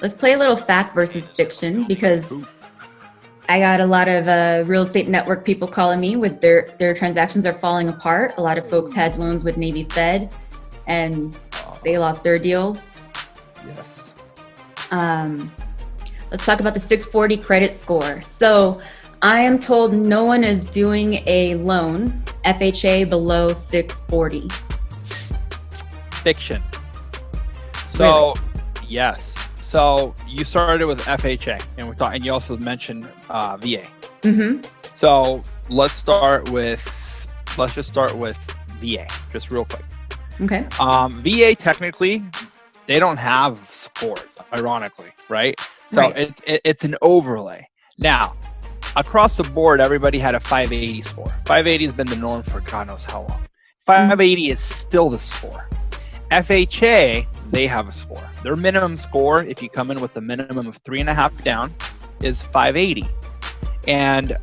Let's play a little fact versus fiction because I got a lot of real estate network people calling me with their transactions are falling apart. A lot of folks had loans with Navy Fed and they lost their deals. Yes. Let's talk about the 640 credit score. So I am told no one is doing a loan FHA below 640. Fiction. So, Really? yes. So you started with FHA, and we thought, and you also mentioned VA. Mm-hmm. So let's just start with VA, just real quick. Okay. VA technically, they don't have scores, ironically, right? So Right. it's an overlay. Now, across the board, everybody had a 580 score. 580 has been the norm for God knows how long. 580 is still the score. FHA, they have a score. Their minimum score, if you come in with a minimum of 3.5 down, is 580. And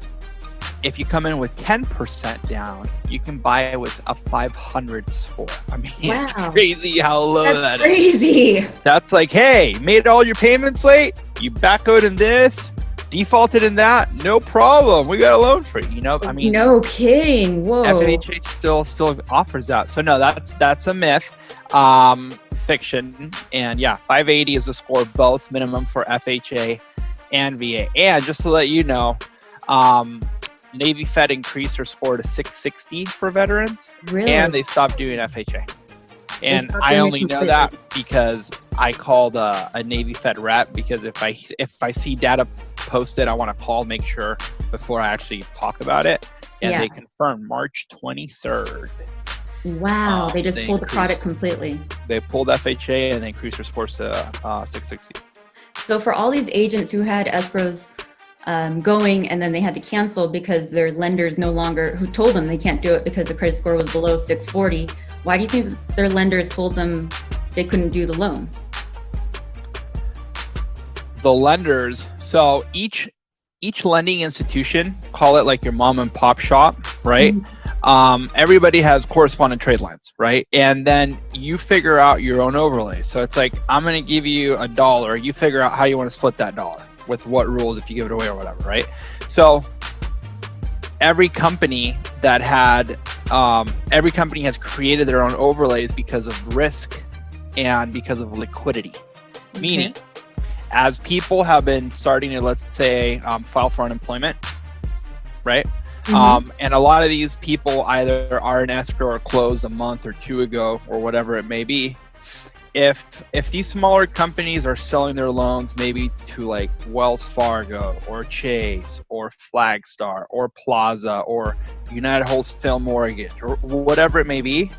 if you come in with 10% down, you can buy it with a 500 score. I mean, It's Wow. crazy how low That's that is. crazy. That's like, hey, made all your payments late, you backowed in this, defaulted in that, no problem. We got a loan for you. I mean, No kidding. Whoa. FHA still offers that. So no, that's a myth, fiction. And yeah, 580 is the score, both minimum for FHA and VA. And just to let you know, Navy Fed increased their score to 660 for veterans, Really? and they stopped doing FHA. And stopped I doing it only know completely. that because I called a Navy Fed rep, because if I see data posted, I want to call, make sure before I actually talk about it. And Yeah. they confirmed March 23rd. Wow. They just they pulled the product increased. completely. They pulled FHA and they increased their scores to 660. So for all these agents who had escrows going and then they had to cancel because their lenders who told them they can't do it because the credit score was below 640, why do you think their lenders told them they couldn't do the loan? The lenders, so each lending institution, call it like your mom and pop shop, right? Everybody has correspondent trade lines, right? And then you figure out your own overlay. So it's like, I'm going to give you $1. You figure out how you want to split that dollar with what rules, if you give it away or whatever, right? So every company has created their own overlays because of risk and because of liquidity. Meaning, as people have been starting to, let's say, file for unemployment, right? And a lot of these people either are in escrow or closed a month or two ago or whatever it may be. If these smaller companies are selling their loans maybe to like Wells Fargo or Chase or Flagstar or Plaza or United Wholesale Mortgage or whatever it may be,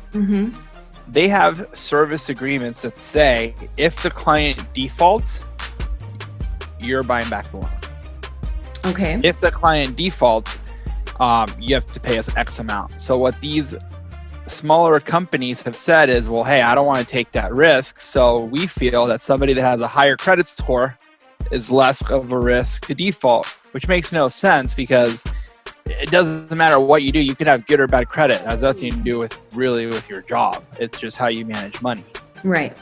they have service agreements that say if the client defaults, you're buying back the loan. Okay. If the client defaults, you have to pay us X amount. So what these smaller companies have said is, well, hey, I don't want to take that risk. So we feel that somebody that has a higher credit score is less of a risk to default, which makes no sense because it doesn't matter what you do. You can have good or bad credit. It has nothing to do with your job. It's just how you manage money. Right.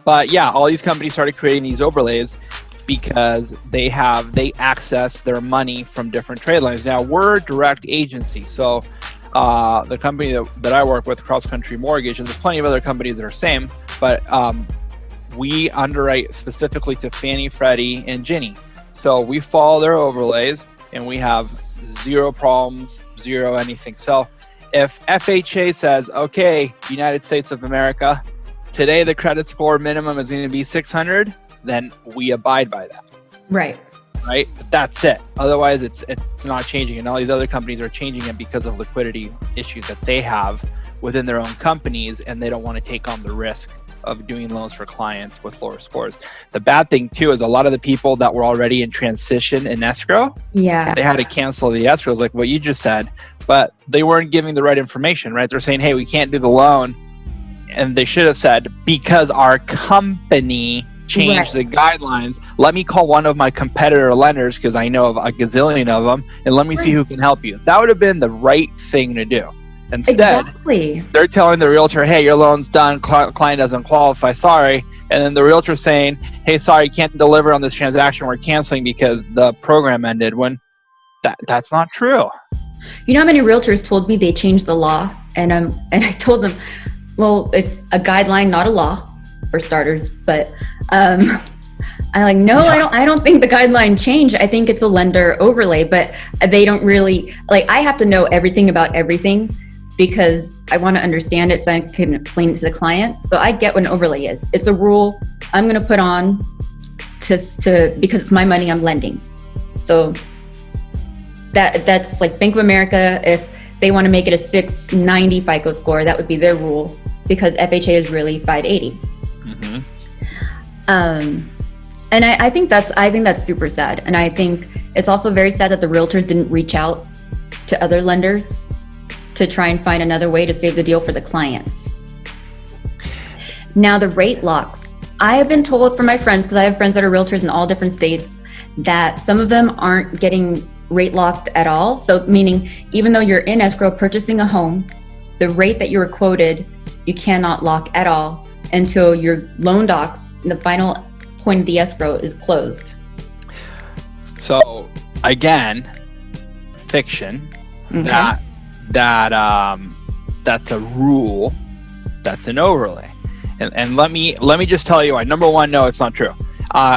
But yeah, all these companies started creating these overlays because they access their money from different trade lines. Now, we're a direct agency. So the company that I work with, Cross Country Mortgage, and there's plenty of other companies that are same, but we underwrite specifically to Fannie, Freddie, and Ginnie. So we follow their overlays and we have zero problems, zero anything. So if FHA says, okay, United States of America, today the credit score minimum is going to be 600, then we abide by that. Right. Right? That's it. Otherwise, it's not changing. And all these other companies are changing it because of liquidity issues that they have within their own companies, and they don't want to take on the risk of doing loans for clients with lower scores. The bad thing, too, is a lot of the people that were already in transition in escrow, Yeah. they had to cancel the escrows, like what you just said, but they weren't giving the right information, right? They're saying, hey, we can't do the loan. And they should have said, because our company changed the guidelines, let me call one of my competitor lenders, because I know of a gazillion of them, and let me see who can help you. That would have been the right thing to do. Instead, Exactly. they're telling the realtor, hey, your loan's done, client doesn't qualify, sorry. And then the realtor saying, hey, sorry, can't deliver on this transaction, we're canceling because the program ended, when that's not true. You know how many realtors told me they changed the law? And I told them, well, it's a guideline, not a law, for starters. But I'm like, no, Yeah. I don't think the guideline changed. I think it's a lender overlay, but they don't really, like, I have to know everything about everything because I want to understand it so I can explain it to the client. So I get what an overlay is. It's a rule I'm going to put on to because it's my money I'm lending. So that's like Bank of America. If they want to make it a 690 FICO score, that would be their rule because FHA is really 580. And I think that's super sad. And I think it's also very sad that the realtors didn't reach out to other lenders to try and find another way to save the deal for the clients. Now the rate locks. I have been told from my friends, because I have friends that are realtors in all different states, that some of them aren't getting rate locked at all. So meaning even though you're in escrow purchasing a home, the rate that you were quoted, you cannot lock at all until your loan docs and the final point of the escrow is closed. So again, fiction. Okay. That's a rule. That's an overlay. And let me just tell you why. Number one, no, it's not true.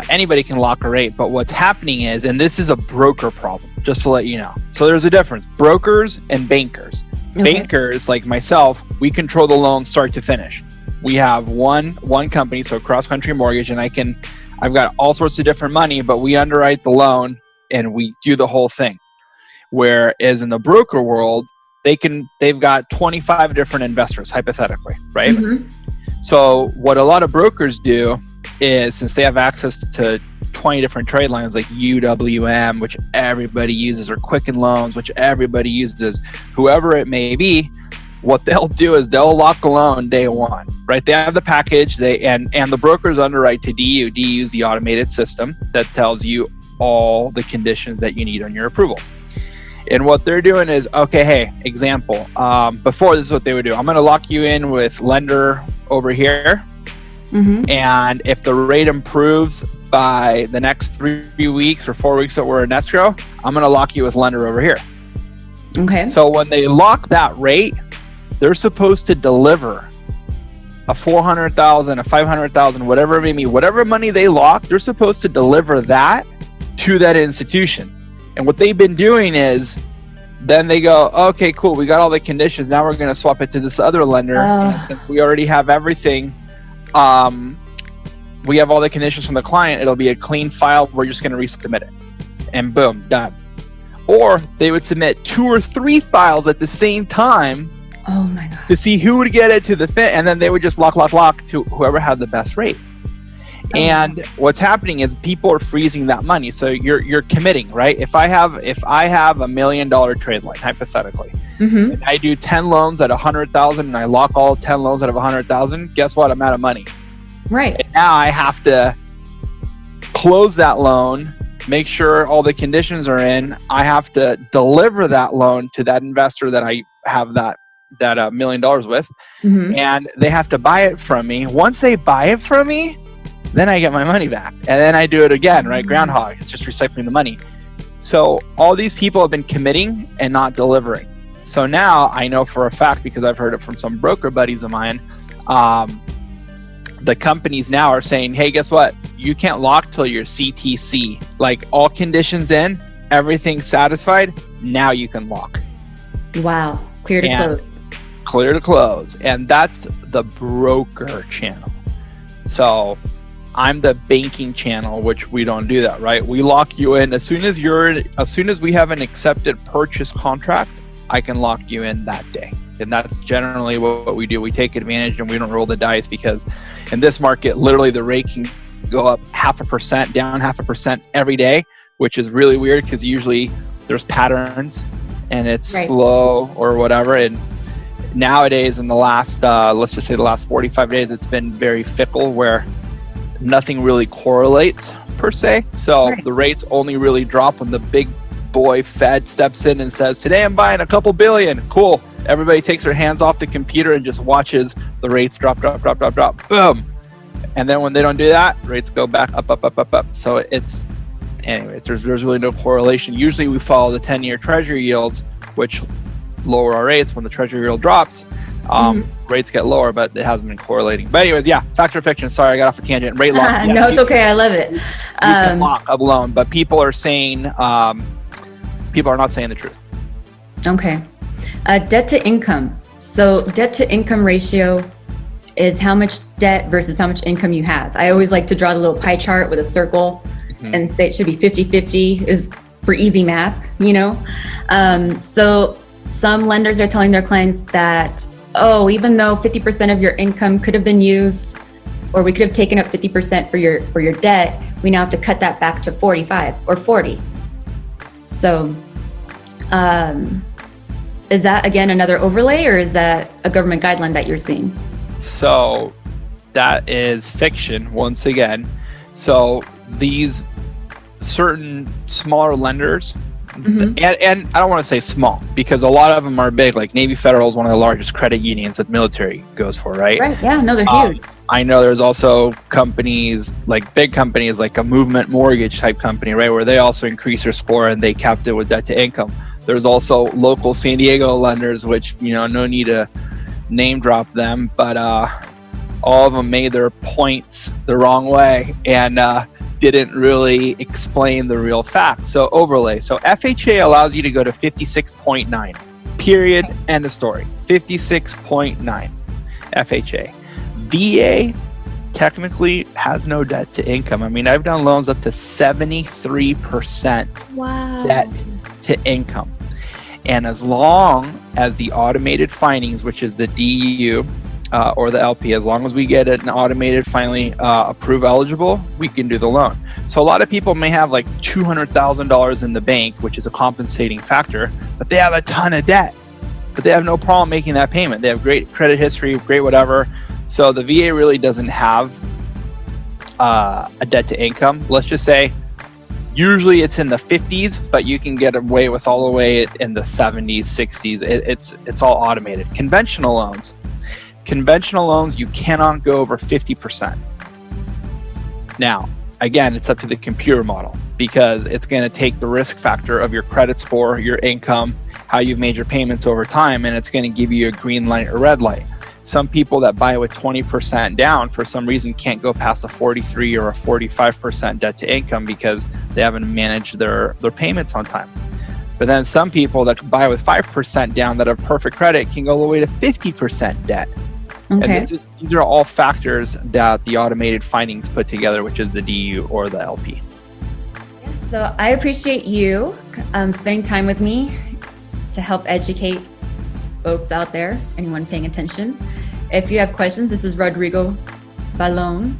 Anybody can lock a rate, but what's happening is, and this is a broker problem, just to let you know. So there's a difference. Brokers and bankers. Okay. Bankers, like myself, we control the loan start to finish. We have one company, so Cross Country Mortgage, and I've got all sorts of different money, but we underwrite the loan and we do the whole thing. Whereas in the broker world, they've got 25 different investors, hypothetically, right? Mm-hmm. So what a lot of brokers do is, since they have access to 20 different trade lines like UWM, which everybody uses, or Quicken Loans, which everybody uses, whoever it may be, what they'll do is they'll lock a loan day one, right? They have the package, and the brokers underwrite to DU. DU is the automated system that tells you all the conditions that you need on your approval. And what they're doing is, okay, hey, example, before, this is what they would do. I'm going to lock you in with lender over here. Mm-hmm. And if the rate improves by the next 3 weeks or 4 weeks that we're in escrow, I'm going to lock you with lender over here. Okay. So when they lock that rate, they're supposed to deliver a $400,000, a $500,000, whatever it may be, whatever money they lock, they're supposed to deliver that to that institution. And what they've been doing is, then they go, okay, cool, we got all the conditions. Now we're going to swap it to this other lender. And since we already have everything, we have all the conditions from the client, it'll be a clean file. We're just going to resubmit it. And boom, done. Or they would submit 2 or 3 files at the same time. Oh my God. To see who would get it to the fit, and then they would just lock to whoever had the best rate. Oh. And what's happening is people are freezing that money. So you're committing, right? If I have $1 million trade line, hypothetically, Mm-hmm. and I do 10 loans at 100,000, and I lock all 10 loans out of 100,000, guess what? I'm out of money. Right. And now I have to close that loan, make sure all the conditions are in. I have to deliver that loan to that investor that I have that $1 million with, Mm-hmm. and they have to buy it from me. Once they buy it from me, then I get my money back, and then I do it again, right? Groundhog. It's just recycling the money. So all these people have been committing and not delivering. So now I know for a fact, because I've heard it from some broker buddies of mine, the companies now are saying, hey, guess what? You can't lock till you're CTC. Like, all conditions in, everything satisfied, now you can lock. Wow. Clear to And close. Clear to close. And that's the broker channel. So I'm the banking channel, which we don't do that, right? We lock you in as soon as we have an accepted purchase contract, I can lock you in that day. And that's generally what we do. We take advantage and we don't roll the dice, because in this market, literally the rate can go up 0.5%, down 0.5% every day, which is really weird because usually there's patterns and it's Right. slow or whatever. And nowadays, in the last, let's just say the last 45 days, it's been very fickle, where nothing really correlates per se. So Right. the rates only really drop when the big boy Fed steps in and says, today I'm buying a couple billion. Cool. Everybody takes their hands off the computer and just watches the rates drop, boom. And then when they don't do that, rates go back up. So anyways, there's really no correlation. Usually we follow the 10-year treasury yields, which lower our rates. When the treasury yield drops, rates get lower, but it hasn't been correlating. But anyways, yeah, fact or fiction. Sorry, I got off a tangent. Rate locks. Yes, no, it's okay. I love it. You can lock a loan, but people are saying, people are not saying the truth. Okay. Debt to income. So debt to income ratio is how much debt versus how much income you have. I always like to draw the little pie chart with a circle and say it should be 50-50 is for easy math, you know? So some lenders are telling their clients that, oh, even though 50% of your income could have been used, or we could have taken up 50% for your debt, we now have to cut that back to 45 or 40. So is that, again, another overlay, or is that a government guideline that you're seeing? So that is fiction once again. So these certain smaller lenders, and I don't want to say small because a lot of them are big, like Navy Federal is one of the largest credit unions that the military goes for, right? Right, yeah, no, they're huge. I know there's also companies, like big companies, like a Movement Mortgage type company, right, where they also increase their score and they capped it with debt to income. There's also local San Diego lenders, which, you know, no need to name drop them, but all of them made their points the wrong way and didn't really explain the real facts. So overlay. So FHA allows you to go to 56.9. Period. End of story. 56.9. FHA. VA technically has no debt to income. I mean, I've done loans up to 73% debt to income. And as long as the automated findings, which is the DU or the LP, as long as we get an automated finally approve eligible, we can do the loan. So a lot of people may have like $200,000 in the bank, which is a compensating factor, but they have a ton of debt, but they have no problem making that payment. They have great credit history, great whatever. So the VA really doesn't have a debt to income. Let's just say usually it's in the 50s, but you can get away with all the way in the 70s, 60s. It's all automated. Conventional loans, you cannot go over 50%. Now, again, it's up to the computer model because it's going to take the risk factor of your credit score, your income, how you've made your payments over time, and it's going to give you a green light or red light. Some people that buy with 20% down for some reason can't go past a 43 or a 45% debt to income because they haven't managed their payments on time. But then some people that buy with 5% down that have perfect credit can go all the way to 50% debt. Okay. And these are all factors that the automated findings put together, which is the DU or the LP. So I appreciate you spending time with me to help educate folks out there, anyone paying attention. If you have questions, this is Rodrigo Balon.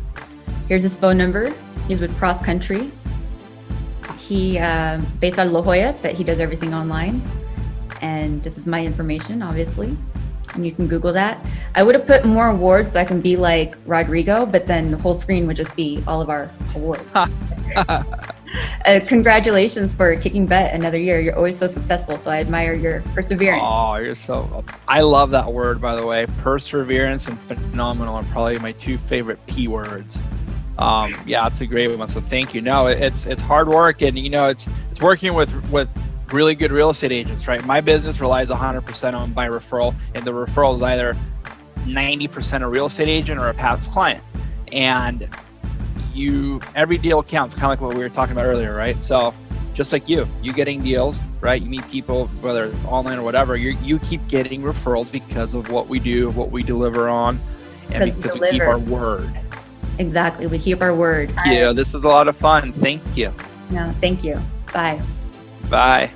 Here's his phone number. He's with Cross Country. He based out of La Jolla, but he does everything online. And this is my information, obviously. And you can Google that. I would have put more awards so I can be like Rodrigo, but then the whole screen would just be all of our awards. Congratulations for kicking butt another year. You're always so successful, so I admire your perseverance. Oh, I love that word, by the way. Perseverance and phenomenal are probably my two favorite P words. Yeah, it's a great one, so thank you. No, it's hard work, and you know, it's working with really good real estate agents, right? My business relies 100% on my referral, and the referral is either 90% a real estate agent or a past client. And every deal counts, kind of like what we were talking about earlier, right? So just like you getting deals, right? You meet people, whether it's online or whatever, you keep getting referrals because of what we do, what we deliver on, and because we keep our word. Exactly, we keep our word. Yeah, this was a lot of fun. Thank you. No, thank you. Bye. Bye.